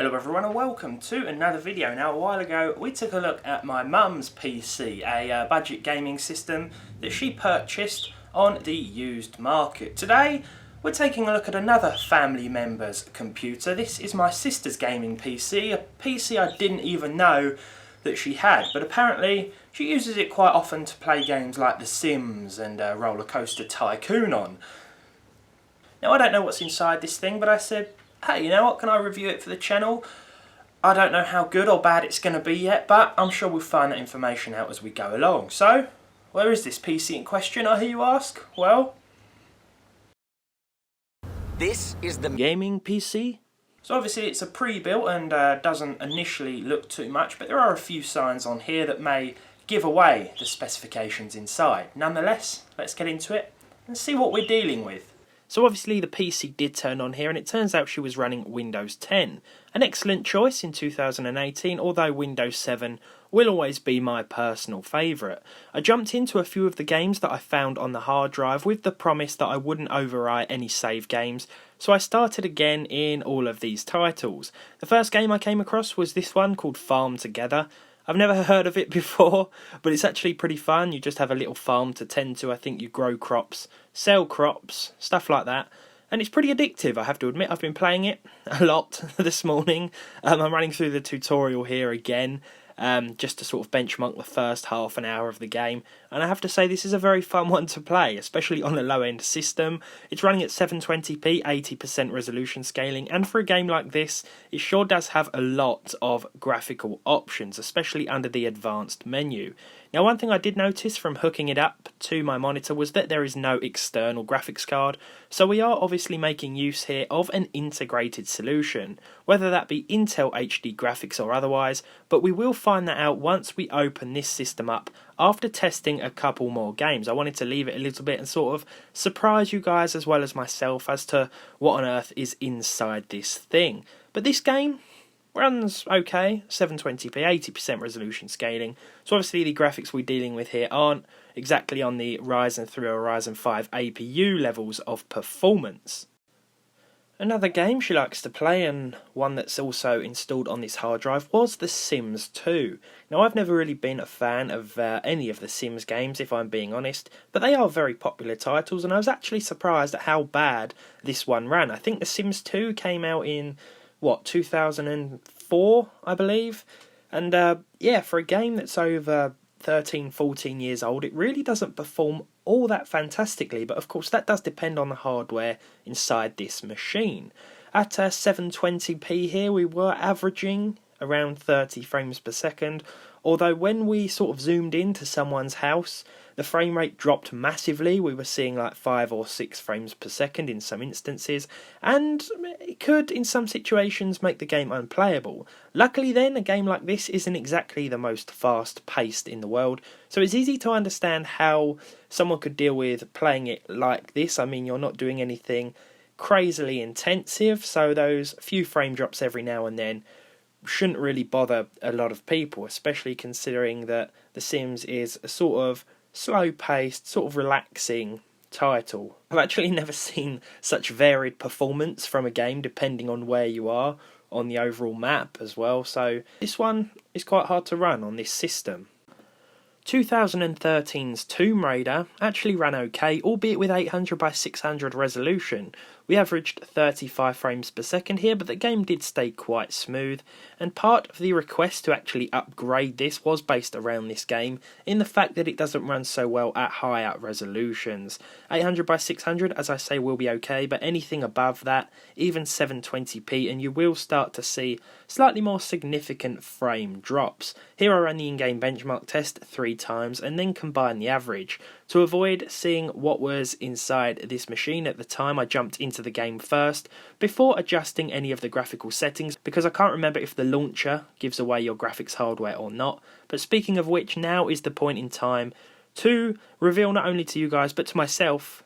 Hello everyone and welcome to another video. Now a while ago we took a look at my mum's PC, a budget gaming system that she purchased on the used market. Today we're taking a look at another family member's computer. This is my sister's gaming PC, a PC I didn't even know that she had, but apparently she uses it quite often to play games like The Sims and Roller Coaster Tycoon on. Now I don't know what's inside this thing, but I said, hey, you know what, can I review it for the channel? I don't know how good or bad it's going to be yet, but I'm sure we'll find that information out as we go along. So, where is this PC in question, I hear you ask? Well, this is the gaming PC. So obviously it's a pre-built and doesn't initially look too much, but there are a few signs on here that may give away the specifications inside. Nonetheless, let's get into it and see what we're dealing with. So obviously the PC did turn on here, and it turns out she was running Windows 10. An excellent choice in 2018, although Windows 7 will always be my personal favourite. I jumped into a few of the games that I found on the hard drive with the promise that I wouldn't overwrite any save games, so I started again in all of these titles. The first game I came across was this one called Farm Together. I've never heard of it before, but it's actually pretty fun. You just have a little farm to tend to. I think you grow crops, sell crops, stuff like that. And it's pretty addictive, I have to admit. I've been playing it a lot this morning. I'm running through the tutorial here again, just to sort of benchmark the first half an hour of the game. And I have to say this is a very fun one to play, especially on a low-end system. It's running at 720p, 80% resolution scaling, and for a game like this, it sure does have a lot of graphical options, especially under the advanced menu. Now, one thing I did notice from hooking it up to my monitor was that there is no external graphics card, so we are obviously making use here of an integrated solution, whether that be Intel HD graphics or otherwise, but we will find that out once we open this system up after testing a couple more games. I wanted to leave it a little bit and sort of surprise you guys as well as myself as to what on earth is inside this thing. But this game runs okay, 720p, 80% resolution scaling, so obviously the graphics we're dealing with here aren't exactly on the Ryzen 3 or Ryzen 5 APU levels of performance. Another game she likes to play, and one that's also installed on this hard drive, was The Sims 2. Now, I've never really been a fan of any of the Sims games, if I'm being honest, but they are very popular titles, and I was actually surprised at how bad this one ran. I think The Sims 2 came out in 2004, I believe, and yeah, for a game that's over 13, 14 years old, it really doesn't perform all that fantastically, but of course that does depend on the hardware inside this machine. At 720p here, we were averaging around 30 frames per second, although when we sort of zoomed into someone's house, the frame rate dropped massively. We were seeing like 5 or 6 frames per second in some instances, and it could in some situations make the game unplayable. Luckily then, a game like this isn't exactly the most fast paced in the world, so it's easy to understand how someone could deal with playing it like this. I mean, you're not doing anything crazily intensive, so those few frame drops every now and then shouldn't really bother a lot of people, especially considering that The Sims is a sort of slow-paced, sort of relaxing title. I've actually never seen such varied performance from a game depending on where you are on the overall map as well, so this one is quite hard to run on this system. 2013's Tomb Raider actually ran okay, albeit with 800 by 600 resolution. We averaged 35 frames per second here, but the game did stay quite smooth, and part of the request to actually upgrade this was based around this game, in the fact that it doesn't run so well at higher resolutions. 800 by 600, as I say, will be okay, but anything above that, even 720p, and you will start to see slightly more significant frame drops. Here I ran the in-game benchmark test 3 times, and then combined the average. To avoid seeing what was inside this machine at the time, I jumped into the game first before adjusting any of the graphical settings, because I can't remember if the launcher gives away your graphics hardware or not. But speaking of which, now is the point in time to reveal not only to you guys but to myself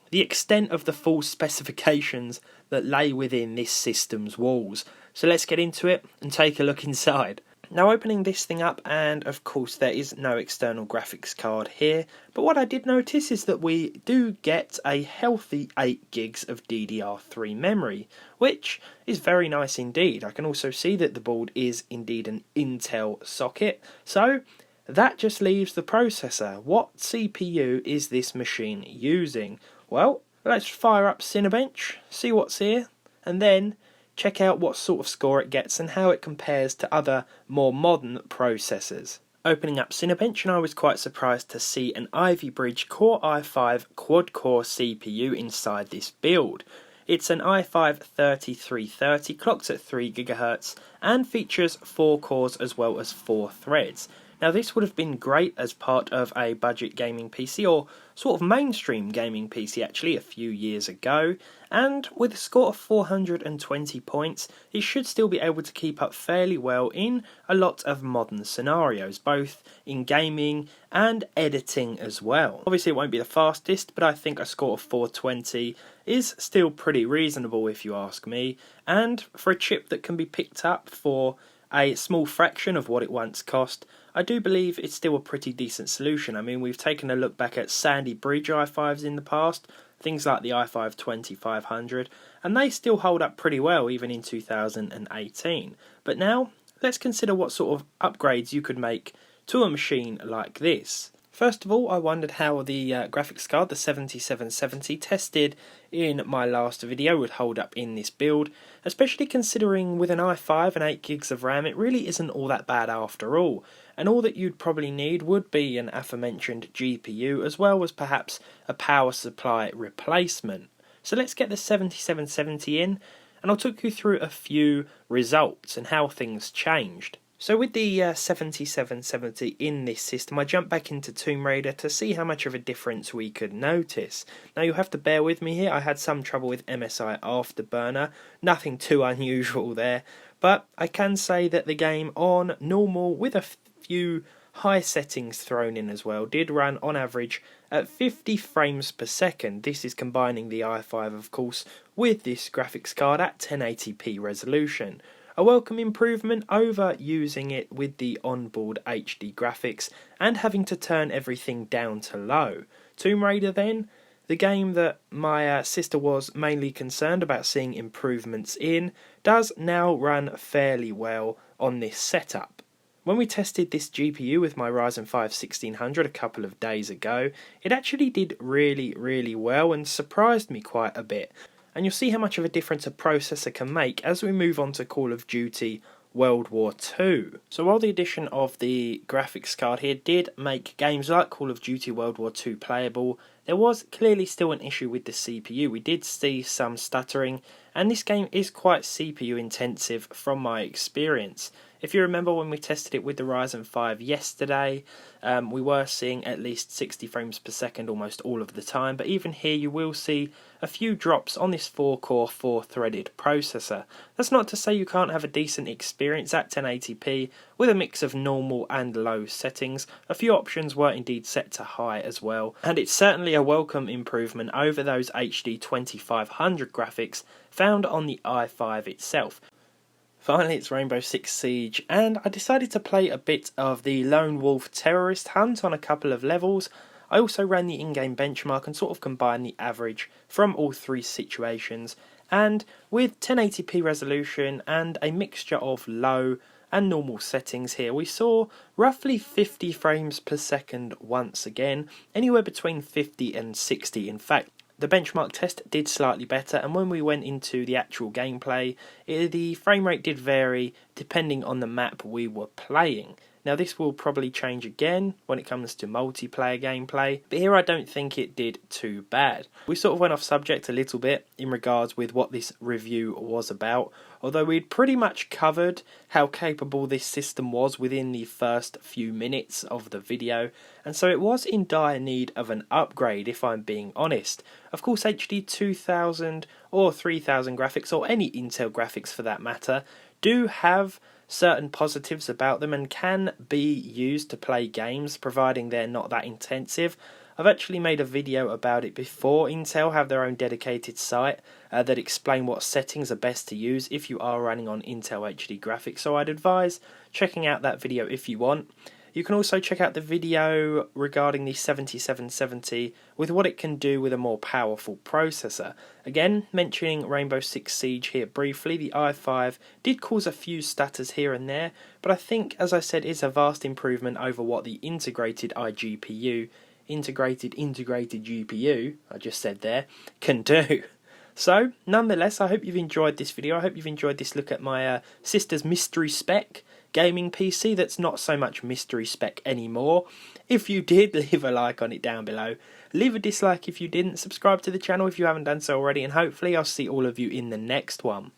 the extent of the full specifications that lay within this system's walls. So let's get into it and take a look inside. Now opening this thing up, and of course there is no external graphics card here, but what I did notice is that we do get a healthy 8 gigs of DDR3 memory, which is very nice indeed. I can also see that the board is indeed an Intel socket, so that just leaves the processor. What CPU is this machine using? Well, let's fire up Cinebench, see what's here, and then check out what sort of score it gets and how it compares to other more modern processors. Opening up Cinebench, and I was quite surprised to see an Ivy Bridge Core i5 quad-core CPU inside this build. It's an i5-3330, clocks at 3 GHz, and features 4 cores as well as 4 threads. Now this would have been great as part of a budget gaming PC, or sort of mainstream gaming PC actually, a few years ago, and with a score of 420 points, it should still be able to keep up fairly well in a lot of modern scenarios, both in gaming and editing as well. Obviously it won't be the fastest, but I think a score of 420 is still pretty reasonable if you ask me, and for a chip that can be picked up for a small fraction of what it once cost, I do believe it's still a pretty decent solution. I mean, we've taken a look back at Sandy Bridge i5s in the past, things like the i5-2500, and they still hold up pretty well even in 2018. But now, let's consider what sort of upgrades you could make to a machine like this. First of all, I wondered how the graphics card, the 7770, tested in my last video would hold up in this build, especially considering with an i5 and 8 gigs of RAM, it really isn't all that bad after all, and all that you'd probably need would be an aforementioned GPU as well as perhaps a power supply replacement. So let's get the 7770 in, and I'll talk you through a few results and how things changed. So with the 7770 in this system, I jumped back into Tomb Raider to see how much of a difference we could notice. Now you'll have to bear with me here, I had some trouble with MSI Afterburner, nothing too unusual there, but I can say that the game on normal with a few high settings thrown in as well did run on average at 50 frames per second. This is combining the i5 of course with this graphics card at 1080p resolution. A welcome improvement over using it with the onboard HD graphics and having to turn everything down to low. Tomb Raider then, the game that my sister was mainly concerned about seeing improvements in, does now run fairly well on this setup. When we tested this GPU with my Ryzen 5 1600 a couple of days ago, it actually did really well and surprised me quite a bit. And you'll see how much of a difference a processor can make as we move on to Call of Duty World War II. So while the addition of the graphics card here did make games like Call of Duty World War II playable, there was clearly still an issue with the CPU. We did see some stuttering, and this game is quite CPU intensive from my experience. If you remember when we tested it with the Ryzen 5 yesterday, we were seeing at least 60 frames per second almost all of the time, but even here you will see a few drops on this 4-core, 4-threaded processor. That's not to say you can't have a decent experience at 1080p with a mix of normal and low settings. A few options were indeed set to high as well, and it's certainly a welcome improvement over those HD 2500 graphics found on the i5 itself. Finally, it's Rainbow Six Siege, and I decided to play a bit of the Lone Wolf Terrorist Hunt on a couple of levels. I also ran the in-game benchmark and sort of combined the average from all three situations, and with 1080p resolution and a mixture of low and normal settings here, we saw roughly 50 frames per second once again, anywhere between 50 and 60 in fact. The benchmark test did slightly better, and when we went into the actual gameplay, the frame rate did vary depending on the map we were playing. Now this will probably change again when it comes to multiplayer gameplay, but here I don't think it did too bad. We sort of went off subject a little bit in regards with what this review was about, although we'd pretty much covered how capable this system was within the first few minutes of the video, and so it was in dire need of an upgrade if I'm being honest. Of course HD 2000 or 3000 graphics, or any Intel graphics for that matter, do have certain positives about them and can be used to play games providing they're not that intensive. I've actually made a video about it before. Intel have their own dedicated site that explain what settings are best to use if you are running on Intel HD graphics, so I'd advise checking out that video if you want. You can also check out the video regarding the 7770 with what it can do with a more powerful processor. Again, mentioning Rainbow Six Siege here briefly, the i5 did cause a few stutters here and there, but I think, as I said, it's a vast improvement over what the integrated integrated GPU, I just said there, can do. So, nonetheless, I hope you've enjoyed this video. I hope you've enjoyed this look at my sister's mystery spec gaming PC that's not so much mystery spec anymore. If you did, leave a like on it down below. Leave a dislike if you didn't. Subscribe to the channel if you haven't done so already, and hopefully I'll see all of you in the next one.